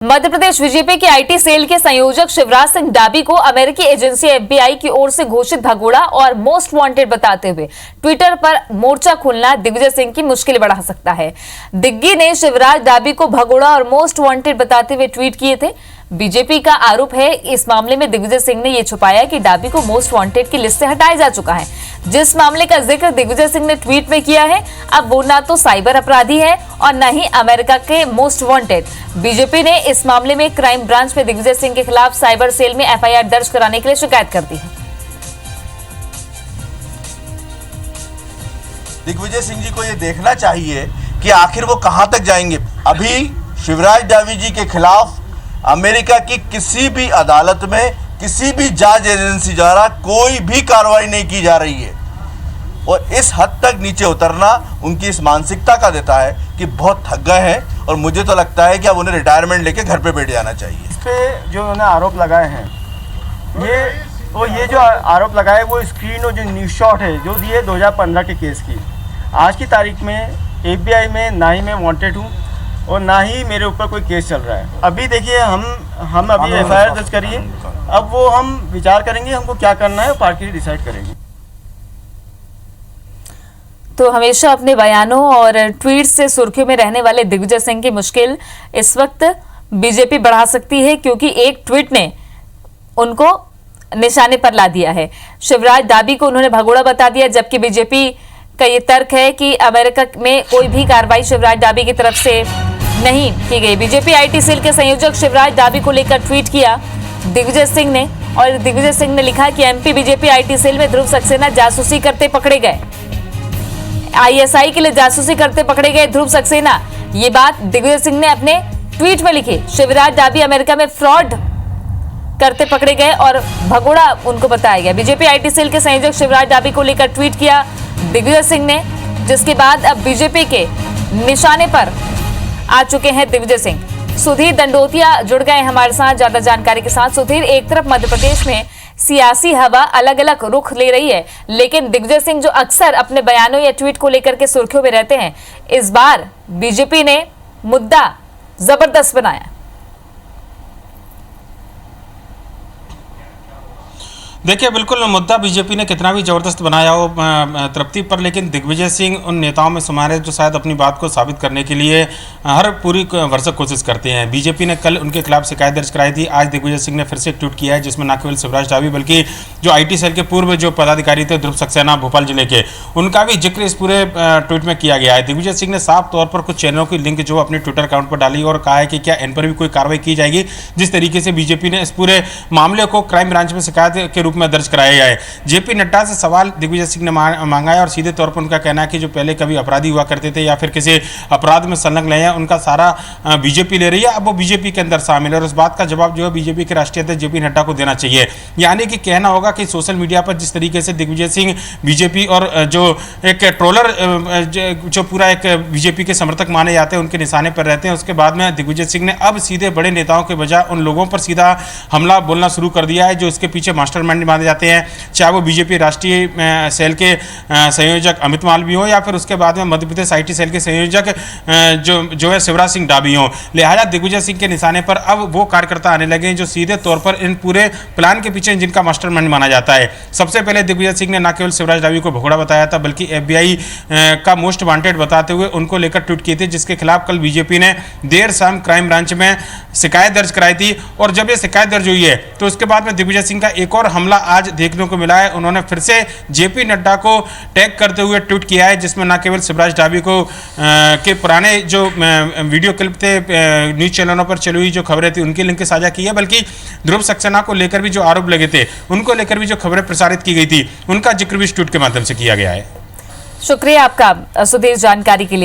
Madhya Pradesh BJP के IT cell के संयोजक शिवराज सिंह डाबी को अमेरिकी एजेंसी एफबीआई की ओर से घोषित भगोड़ा और मोस्ट वांटेड बताते हुए ट्विटर पर मोर्चा खोलना दिग्विजय सिंह की मुश्किल बढ़ा सकता है। दिग्गी ने शिवराज डाबी को भगोड़ा और मोस्ट वांटेड बताते हुए ट्वीट किए थे। बीजेपी का आरोप है इस मामले में दिग्विजय सिंह ने यह छुपाया कि डाबी को मोस्ट वांटेड की लिस्ट से हटाया जा चुका है। जिस मामले का जिक्र दिग्विजय सिंह ने ट्वीट में किया है, अब वो ना तो साइबर अपराधी है और न ही अमेरिका के मोस्ट वांटेड। बीजेपी ने इस मामले में क्राइम ब्रांच में दिग्विजय सिंह के खिलाफ साइबर सेल में एफआईआर दर्ज कराने के लिए शिकायत कर दी है। दिग्विजय सिंह जी को ये देखना चाहिए कि आखिर वो कहां तक जाएंगे। अभी शिवराज डाबी जी के खिलाफ अमेरिका की किसी भी अदालत में किसी भी जांच एजेंसी द्वारा कोई भी कार्रवाई नहीं की जा रही है और इस हद तक नीचे उतरना उनकी इस मानसिकता का देता है कि बहुत थक गए हैं और मुझे तो लगता है कि अब उन्हें रिटायरमेंट लेके घर पे बैठ जाना चाहिए। इस पे जो उन्होंने आरोप लगाए हैं ये जो आरोप लगाए वो स्क्रीन और जो न्यूज शॉट है जो दिए 2015 के केस की, आज की तारीख में एफबीआई में ना ही मैं वांटेड हूँ और ना ही मेरे ऊपर कोई केस चल रहा है। अभी देखिए हम अभी एफआईआर दर्ज करिए, अब वो हम विचार करेंगे हमको क्या करना है, पार्टी डिसाइड करेंगे। तो हमेशा अपने बयानों और ट्वीट से सुर्खियों में रहने वाले दिग्विजय सिंह की मुश्किल इस वक्त बीजेपी बढ़ा सकती है, क्योंकि एक ट्वीट ने उनको निशाने पर ला दिया है। शिवराज डाबी को उन्होंने भगोड़ा बता दिया, जबकि बीजेपी का ये तर्क है कि अमेरिका में कोई भी कार्रवाई शिवराज डाबी की तरफ से नहीं की गई। बीजेपी आईटी सेल के संयोजक शिवराज डाबी को लेकर ट्वीट किया दिग्विजय सिंह ने, और दिग्विजय सिंह ने लिखा कि एमपी बीजेपी आईटी सेल में ध्रुव सक्सेना जासूसी करते पकड़े गए। आईएसआई के लिए जासूसी करते पकड़े गए ध्रुव सक्सेना, ये बात दिग्विजय सिंह ने अपने ट्वीट में लिखी। शिवराज डाबी अमेरिका में फ्रॉड करते पकड़े गए और भगोड़ा उनको बताया गया। बीजेपी आईटी सेल के संयोजक शिवराज डाबी को लेकर ट्वीट किया दिग्विजय सिंह ने, जिसके बाद अब बीजेपी के निशाने पर आ चुके हैं दिग्विजय सिंह। सुधीर दंडोतिया जुड़ गए हमारे साथ ज्यादा जानकारी के साथ। सुधीर, एक तरफ मध्य प्रदेश में सियासी हवा अलग अलग रुख ले रही है, लेकिन दिग्विजय सिंह जो अक्सर अपने बयानों या ट्वीट को लेकर के सुर्खियों में रहते हैं, इस बार बीजेपी ने मुद्दा जबरदस्त बनाया। देखिए, बिल्कुल मुद्दा बीजेपी ने कितना भी जबरदस्त बनाया हो तृप्ति पर, लेकिन दिग्विजय सिंह उन नेताओं में शुमार है जो शायद अपनी बात को साबित करने के लिए हर पूरी भरसक कोशिश करते हैं। बीजेपी ने कल उनके खिलाफ शिकायत दर्ज कराई थी। आज दिग्विजय सिंह ने फिर से एक ट्वीट किया है जिसमें न केवल शिवराज डाबी बल्कि जो आईटी सेल के पूर्व जो पदाधिकारी थे ध्रुव सक्सेना भोपाल जिले के, उनका भी जिक्र इस पूरे ट्वीट में किया गया है। दिग्विजय सिंह ने साफ तौर पर कुछ चैनलों की लिंक जो अपने ट्विटर अकाउंट पर डाली और कहा है कि क्या इन पर भी कोई कार्रवाई की जाएगी। जिस तरीके से बीजेपी ने इस पूरे मामले को क्राइम ब्रांच में शिकायत के रूप में दर्ज कराया गया है। जेपी नड्डा से सवाल दिग्विजय सिंह ने मांगा है और सीधे तौर पर उनका कहना है कि जो पहले कभी अपराधी हुआ करते थे या फिर किसी अपराध में संलग्न है, उनका सारा बीजेपी ले रही है, अब वो बीजेपी के अंदर शामिल है और उस बात का जवाब जो है बीजेपी के राष्ट्रीय अध्यक्ष जेपी नड्डा को देना चाहिए। यानी कि कहना होगा कि सोशल मीडिया पर जिस तरीके से दिग्विजय सिंह बीजेपी और जो एक ट्रोलर जो पूरा एक बीजेपी के समर्थक माने जाते हैं उनके निशाने पर रहते हैं, उसके बाद में दिग्विजय सिंह ने अब सीधे बड़े नेताओं के बजाय उन लोगों पर सीधा हमला बोलना शुरू कर दिया है जो इसके पीछे मास्टरमाइंड माने जाते हैं, चाहे वो बीजेपी राष्ट्रीय सेल के संयोजक अमित मालवीय हो या फिर उसके बाद में मध्य प्रदेश आईटी सेल के संयोजक जो है शिवराज सिंह डाबी हो। लिहाजा दिग्विजय सिंह के निशाने पर अब वो कार्यकर्ता आने लगे हैं जो सीधे तौर पर इन पूरे प्लान के पीछे जिनका मास्टरमाइंड माना जाता है। सबसे पहले दिग्विजय सिंह ने न केवल शिवराज डाबी को भगोड़ा बताया था बल्कि एफबीआई का मोस्ट वांटेड बताते हुए उनको लेकर ट्वीट किए थे, जिसके खिलाफ कल बीजेपी ने देर शाम क्राइम ब्रांच में शिकायत दर्ज कराई थी। और जब ये शिकायत दर्ज हुई है तो उसके बाद में दिग्विजय सिंह का एक और हमला आज देखने को मिला है। उन्होंने फिर से जेपी नड्डा को टैग करते हुए ट्वीट किया है जिसमें न केवल शिवराज डाबी को के पुराने जो वीडियो क्लिप थे न्यूज़ चैनलों पर चली हुई जो खबरें थी उनकी लिंक साझा की है, बल्कि ध्रुव सक्सेना को लेकर भी जो आरोप लगे थे उनको लेकर भी जो खबरें प्रसारित की गई थी उनका जिक्र भी इस ट्वीट के माध्यम से किया गया है। शुक्रिया आपका सुधीर जानकारी के लिए।